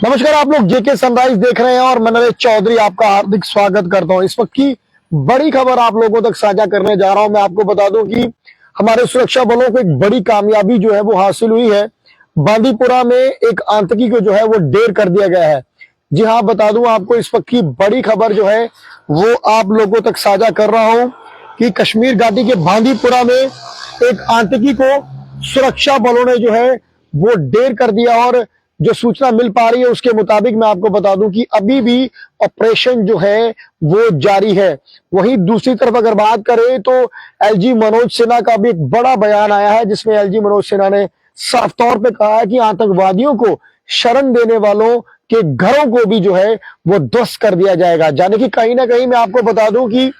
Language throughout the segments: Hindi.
नमस्कार, आप लोग जेके सनराइज देख रहे हैं और मैं नरेश चौधरी आपका हार्दिक स्वागत करता हूं। इस वक्त की बड़ी खबर आप लोगों तक साझा करने जा रहा हूं। मैं आपको बता दूं कि हमारे सुरक्षा बलों को एक बड़ी कामयाबी जो है वो हासिल हुई है। बांदीपुरा में एक आतंकी को जो है वो ढेर कर दिया गया है। जी हाँ, बता दूं आपको, इस वक्त की बड़ी खबर जो है वो आप लोगों तक साझा कर रहा हूं कि कश्मीर घाटी के बांदीपुरा में एक आतंकी को सुरक्षा बलों ने जो है वो ढेर कर दिया। और जो सूचना मिल पा रही है उसके मुताबिक मैं आपको बता दूं कि अभी भी ऑपरेशन जो है वो जारी है। वहीं दूसरी तरफ अगर बात करें तो एलजी मनोज सिन्हा का भी एक बड़ा बयान आया है, जिसमें एलजी मनोज सिन्हा ने साफ तौर पे कहा है कि आतंकवादियों को शरण देने वालों के घरों को भी जो है वो ध्वस्त कर दिया जाएगा। यानी कि कहीं ना कहीं मैं आपको बता दूं कि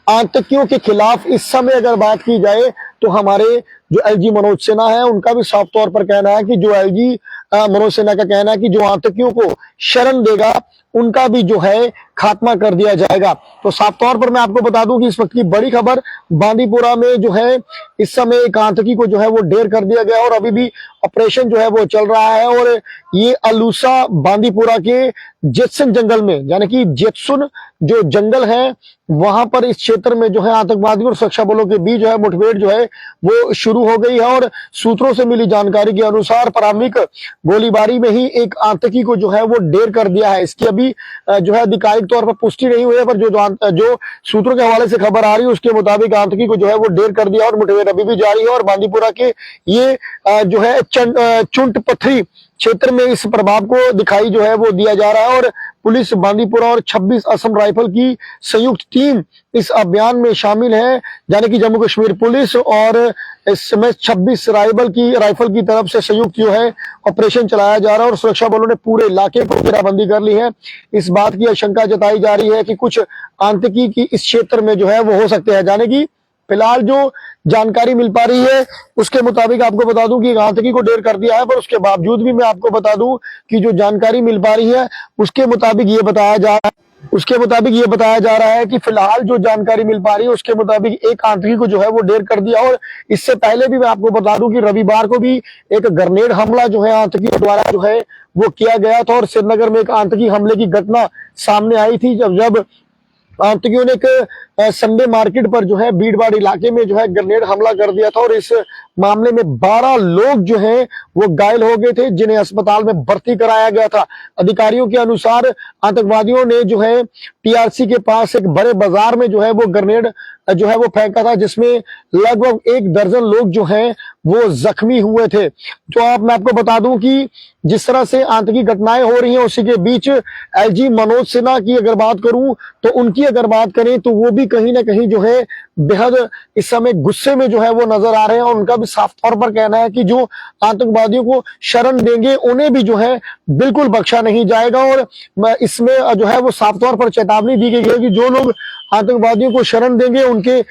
आतंकियों के खिलाफ इस समय अगर बात की जाए तो हमारे जो एलजी मनोज सिन्हा है उनका भी साफ तौर पर कहना है कि जो एलजी मनोज सिन्हा का कहना है कि जो आतंकियों को शरण देगा उनका भी जो है खात्मा कर दिया जाएगा। तो साफ तौर पर मैं आपको बता दूं कि इस वक्त की बड़ी खबर, बांदीपुरा में जो है इस समय एक आतंकी को जो है वो ढेर कर दिया गया और अभी भी ऑपरेशन जो है वो चल रहा है। और ये अलूसा बांदीपुरा के जेतसुन जंगल में, यानी कि जेतसुन जो जंगल है वहां पर इस क्षेत्र में जो है आतंकवादियों और सुरक्षा बलों के बीच जो है मुठभेड़ जो है वो शुरू हो गई है। और सूत्रों से मिली जानकारी के अनुसार प्रारंभिक गोलीबारी में ही एक आतंकी को जो है वो ढेर कर दिया है। इसकी अभी जो है आधिकारिक तौर पर पुष्टि नहीं हुई है, पर जो सूत्रों के हवाले से खबर आ रही है उसके मुताबिक आतंकी को जो है वो ढेर कर दिया और मुठभेड़ अभी भी जारी है। और बांदीपुरा के ये जो है चुंट पथरी क्षेत्र में इस प्रभाव को दिखाई जो है वो दिया जा रहा है। और पुलिस बांदीपुरा और 26 असम राइफल की संयुक्त टीम इस अभियान में शामिल है, यानी कि जम्मू कश्मीर पुलिस और इस समय 26 राइफल की तरफ से संयुक्त जो है ऑपरेशन चलाया जा रहा है। और सुरक्षा बलों ने पूरे इलाके पर घेराबंदी कर ली है। इस बात की आशंका जताई जा रही है कि कुछ आतंकी की इस क्षेत्र में जो है वो हो सकते हैं। यानी कि फिलहाल जो जानकारी मिल पा रही है उसके मुताबिक आपको बता दूं कि आतंकी को ढेर कर दिया है, पर उसके बावजूद भी मैं आपको बता दूं कि जो जानकारी मिल पा रही है उसके मुताबिक ये बताया जा रहा है कि फिलहाल जो जानकारी मिल पा रही है उसके मुताबिक एक आतंकी को जो है वो ढेर कर दिया। और इससे पहले भी मैं आपको बता दूं कि रविवार को भी एक ग्रेनेड हमला जो है आतंकियों द्वारा जो है वो किया गया था। और श्रीनगर में एक आतंकी हमले की घटना सामने आई थी, जब आतंकियों ने एक संडे मार्केट पर जो है भीड़-भाड़ इलाके में जो है ग्रेनेड हमला कर दिया था। और इस मामले में 12 लोग जो हैं वो घायल हो गए थे, जिन्हें अस्पताल में भर्ती कराया गया था। अधिकारियों के अनुसार आतंकवादियों ने जो है टीआरसी के पास एक बड़े बाजार में जो है वो ग्रेनेड जो है वो फेंका था, जिसमें लगभग 1 दर्जन लोग जो हैं वो जख्मी हुए थे। तो मैं आपको बता दूं कि जिस तरह से आतंकी घटनाएं हो रही हैं उसी के बीच एलजी मनोज सिन्हा की अगर बात करूं तो उनकी अगर बात करें तो वो भी कहीं ना कहीं जो है बेहद इस समय गुस्से में जो है वो नजर आ रहे हैं। और उनका भी साफ तौर पर कहना है कि जो आतंकवादियों को शरण देंगे उन्हें भी जो है बिल्कुल बख्शा नहीं जाएगा। और इसमें जो है वो साफ तौर पर चेतावनी दी गई है कि जो लोग आतंकवादियों को शरण देंगे उनके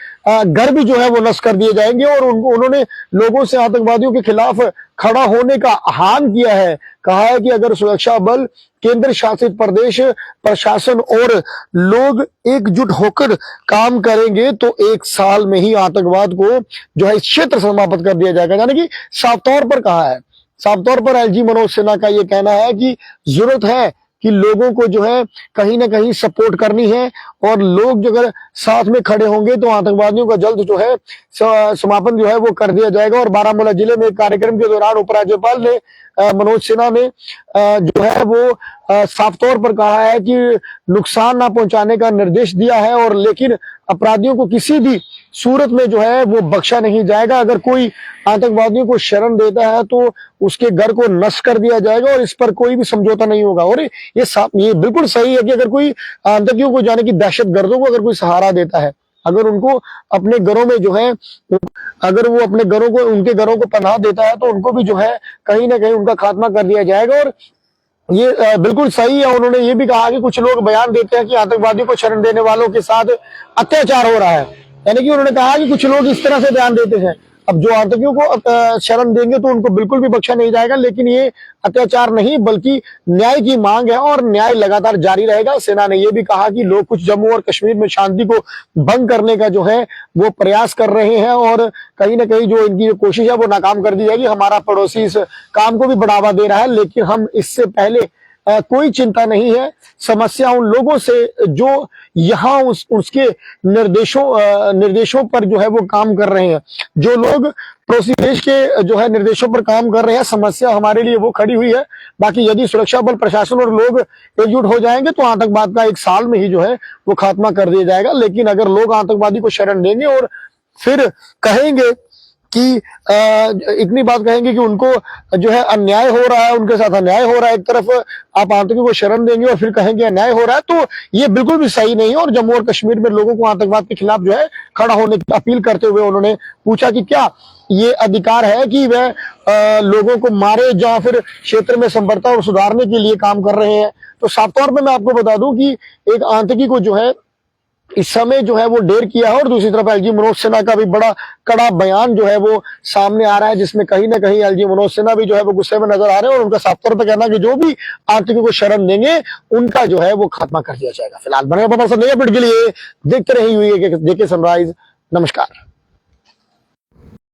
घर भी जो है वो नष्ट कर दिए जाएंगे। और उन्होंने लोगों से आतंकवादियों के खिलाफ खड़ा होने का आह्वान किया है। कहा है कि अगर सुरक्षा बल, केंद्र शासित प्रदेश प्रशासन और लोग एकजुट होकर काम करेंगे तो 1 साल में ही आतंकवाद को जो है इस क्षेत्र समाप्त कर दिया जाएगा। यानी कि साफ तौर पर कहा है, साफ तौर पर एलजी मनोज सिन्हा का ये कहना है कि जरूरत है कि लोगों को जो है कहीं ना कहीं सपोर्ट करनी है। और लोग जो अगर साथ में खड़े होंगे तो आतंकवादियों का जल्द जो है समापन जो है वो कर दिया जाएगा। और बारामूला जिले में एक कार्यक्रम के दौरान उपराज्यपाल ने मनोज सिन्हा ने जो है वो साफ तौर पर कहा है कि नुकसान ना पहुंचाने का निर्देश दिया है, और लेकिन अपराधियों को किसी भी सूरत में जो है वो बख्शा नहीं जाएगा। अगर कोई आतंकवादियों को शरण देता है तो उसके घर को नष्ट कर दिया जाएगा और इस पर कोई भी समझौता नहीं होगा। और ये बिल्कुल सही है कि अगर कोई आतंकियों को, जाने की दहशतगर्दों को अगर कोई सहारा देता है, अगर उनको अपने घरों में जो है, अगर वो अपने उनके घरों को पनाह देता है तो उनको भी जो है कहीं ना कहीं उनका खात्मा कर दिया जाएगा। और ये बिल्कुल सही है। उन्होंने ये भी कहा कि कुछ लोग बयान देते हैं कि आतंकवादियों को शरण देने वालों के साथ अत्याचार हो रहा है। यानी कि उन्होंने कहा कि कुछ लोग इस तरह से बयान देते हैं। अब जो आतंकियों को शरण देंगे तो उनको बिल्कुल भी बख्शा नहीं जाएगा, लेकिन ये अत्याचार नहीं बल्कि न्याय की मांग है और न्याय लगातार जारी रहेगा। सेना ने यह भी कहा कि लोग कुछ जम्मू और कश्मीर में शांति को भंग करने का जो है वो प्रयास कर रहे हैं और कहीं ना कहीं जो इनकी कोशिश है वो नाकाम कर दी जाएगी। हमारा पड़ोसी इस काम को भी बढ़ावा दे रहा है, लेकिन हम इससे पहले कोई चिंता नहीं है। समस्या उन लोगों से जो यहाँ उसके निर्देशों पर जो है वो काम कर रहे हैं, जो लोग पड़ोसी देश के जो है निर्देशों पर काम कर रहे हैं, समस्या हमारे लिए वो खड़ी हुई है। बाकी यदि सुरक्षा बल, प्रशासन और लोग एकजुट हो जाएंगे तो आतंकवाद का 1 साल में ही जो है वो खात्मा कर दिया जाएगा। लेकिन अगर लोग आतंकवादी को शरण देंगे और फिर कहेंगे कि इतनी बात कहेंगे कि उनको जो है अन्याय हो रहा है, उनके साथ अन्याय हो रहा है, एक तरफ आप आतंकियों को शरण देंगे और फिर कहेंगे अन्याय हो रहा है, तो ये बिल्कुल भी सही नहीं है। और जम्मू और कश्मीर में लोगों को आतंकवाद के खिलाफ जो है खड़ा होने की अपील करते हुए उन्होंने पूछा कि क्या ये अधिकार है कि वह लोगों को मारे या फिर क्षेत्र में संपर्कता और सुधारने के लिए काम कर रहे हैं। तो साफ तौर पर मैं आपको बता दूं कि एक आतंकी को जो है इस समय जो है वो ढेर किया है और दूसरी तरफ एलजी मनोज सिन्हा का भी बड़ा कड़ा बयान जो है वो सामने आ रहा है, जिसमें कहीं ना कहीं एलजी मनोज सिन्हा भी जो है वो गुस्से में नजर आ रहे हैं और उनका साफ तौर पर कहना कि जो भी आतंकियों को शरण देंगे उनका जो है वो खात्मा कर दिया जाएगा। फिलहाल बने अपडेट के लिए देखते रहिए जेके सनराइज। नमस्कार।